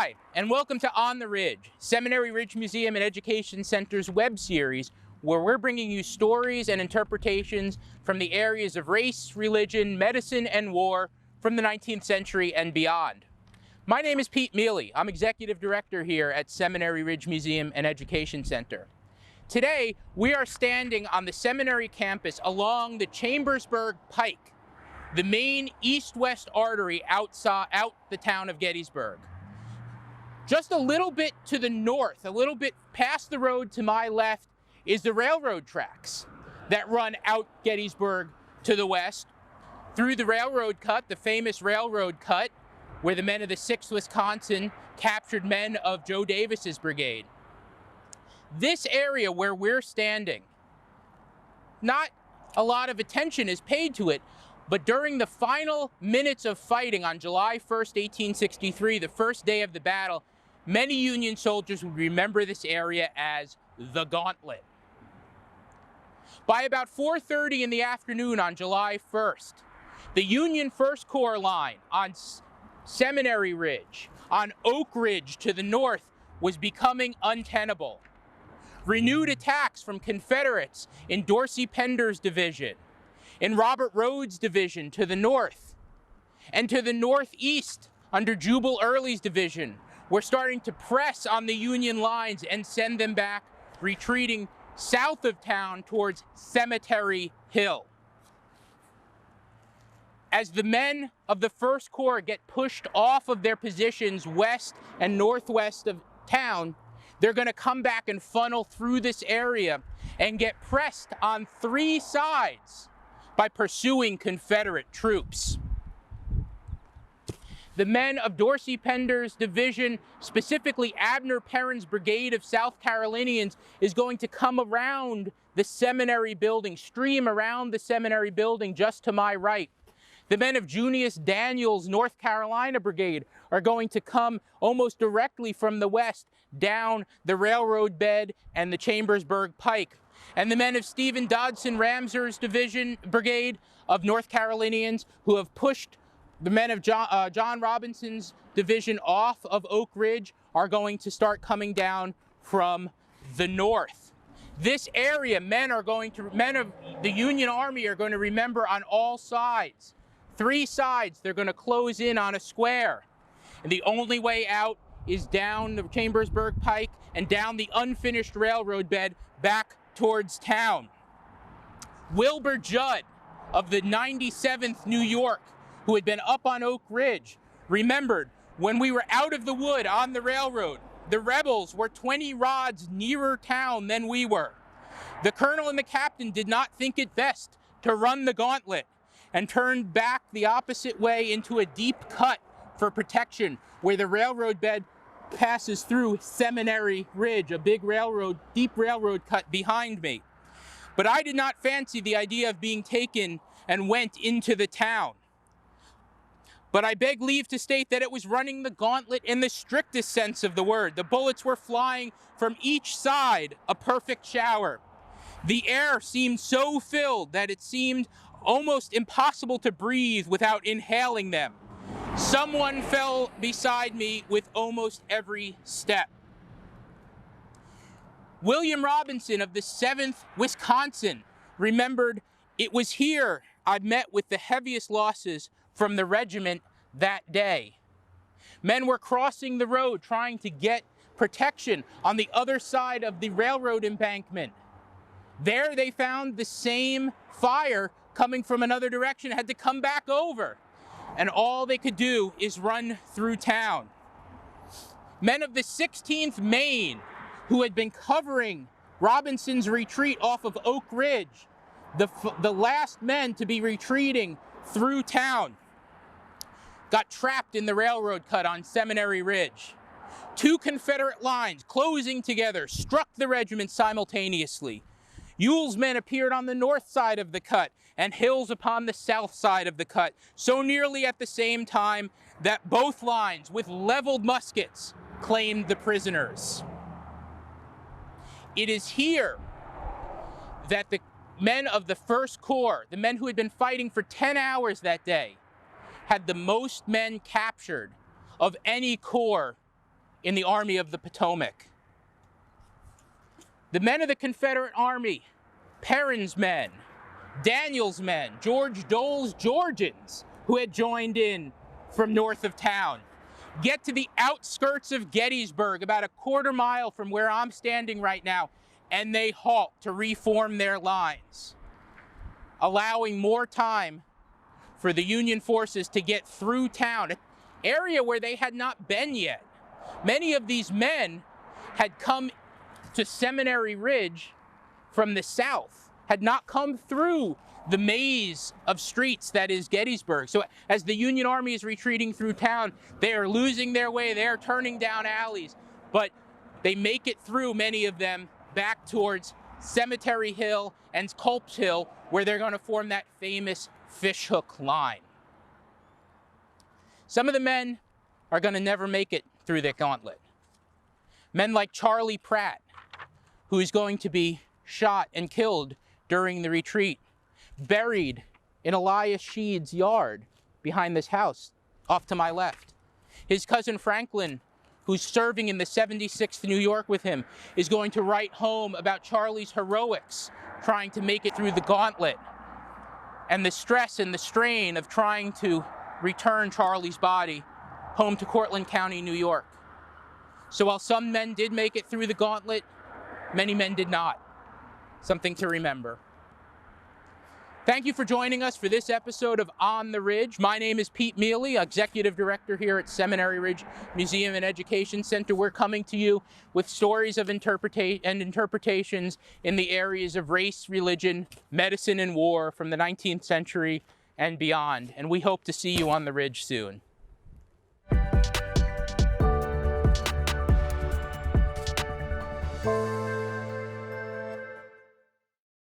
Hi, and welcome to On the Ridge, Seminary Ridge Museum and Education Center's web series, where we're bringing you stories and interpretations from the areas of race, religion, medicine, and war from the 19th century and beyond. My name is Pete Miele. I'm Executive Director here at Seminary Ridge Museum and Education Center. Today, we are standing on the seminary campus along the Chambersburg Pike, the main east-west artery out the town of Gettysburg. Just a little bit to the north, a little bit past the road to my left, is the railroad tracks that run out Gettysburg to the west, through the railroad cut, the famous railroad cut, where the men of the 6th Wisconsin captured men of Joe Davis's brigade. This area where we're standing, not a lot of attention is paid to it, but during the final minutes of fighting on July 1st, 1863, the first day of the battle, many Union soldiers would remember this area as the Gauntlet. By about 4:30 in the afternoon on July 1st, the Union 1st Corps line on Seminary Ridge, on Oak Ridge to the north, was becoming untenable. Renewed attacks from Confederates in Dorsey Pender's division, in Robert Rhodes' division to the north, and to the northeast under Jubal Early's division were starting to press on the Union lines and send them back, retreating south of town towards Cemetery Hill. As the men of the 1st Corps get pushed off of their positions west and northwest of town, they're going to come back and funnel through this area and get pressed on 3 sides by pursuing Confederate troops. The men of Dorsey Pender's division, specifically Abner Perrin's brigade of South Carolinians, is going to come around the seminary building, stream around the seminary building just to my right. The men of Junius Daniel's North Carolina brigade are going to come almost directly from the west down the railroad bed and the Chambersburg Pike. And the men of Stephen Dodson Ramser's brigade of North Carolinians, who have pushed the men of John Robinson's division off of Oak Ridge, are going to start coming down from the north. This area, men of the Union Army are going to remember on all sides. 3 sides, they're going to close in on a square. And the only way out is down the Chambersburg Pike and down the unfinished railroad bed back towards town. Wilbur Judd of the 97th New York, who had been up on Oak Ridge, remembered when we were out of the wood on the railroad, the rebels were 20 rods nearer town than we were. The colonel and the captain did not think it best to run the gauntlet and turned back the opposite way into a deep cut for protection where the railroad bed passes through Seminary Ridge, a big railroad, deep railroad cut behind me. But I did not fancy the idea of being taken and went into the town. But I beg leave to state that it was running the gauntlet in the strictest sense of the word. The bullets were flying from each side, a perfect shower. The air seemed so filled that it seemed almost impossible to breathe without inhaling them. Someone fell beside me with almost every step. William Robinson of the 7th Wisconsin remembered, "It was here I met with the heaviest losses from the regiment that day." Men were crossing the road trying to get protection on the other side of the railroad embankment. There they found the same fire coming from another direction, had to come back over. And all they could do is run through town. Men of the 16th Maine, who had been covering Robinson's retreat off of Oak Ridge, the last men to be retreating through town, got trapped in the railroad cut on Seminary Ridge. 2 Confederate lines closing together struck the regiment simultaneously. Ewell's men appeared on the north side of the cut and Hill's upon the south side of the cut, so nearly at the same time that both lines, with leveled muskets, claimed the prisoners. It is here that the men of the 1st Corps, the men who had been fighting for 10 hours that day, had the most men captured of any corps in the Army of the Potomac. The men of the Confederate Army, Perrin's men, Daniel's men, George Dole's Georgians, who had joined in from north of town, get to the outskirts of Gettysburg, about a quarter mile from where I'm standing right now, and they halt to reform their lines, allowing more time for the Union forces to get through town, an area where they had not been yet. Many of these men had come to Seminary Ridge from the south, had not come through the maze of streets that is Gettysburg. So as the Union Army is retreating through town, they are losing their way, they are turning down alleys, but they make it through, many of them, back towards Cemetery Hill and Culp's Hill, where they're going to form that famous fishhook line. Some of the men are going to never make it through the gauntlet. Men like Charlie Pratt, who is going to be shot and killed during the retreat, buried in Elias Sheed's yard behind this house, off to my left. His cousin Franklin, who's serving in the 76th New York with him, is going to write home about Charlie's heroics trying to make it through the gauntlet, and the stress and the strain of trying to return Charlie's body home to Cortland County, New York. So while some men did make it through the gauntlet, many men did not. Something to remember. Thank you for joining us for this episode of On the Ridge. My name is Pete Miele, Executive Director here at Seminary Ridge Museum and Education Center. We're coming to you with stories of interpretations in the areas of race, religion, medicine, and war from the 19th century and beyond. And we hope to see you on the Ridge soon.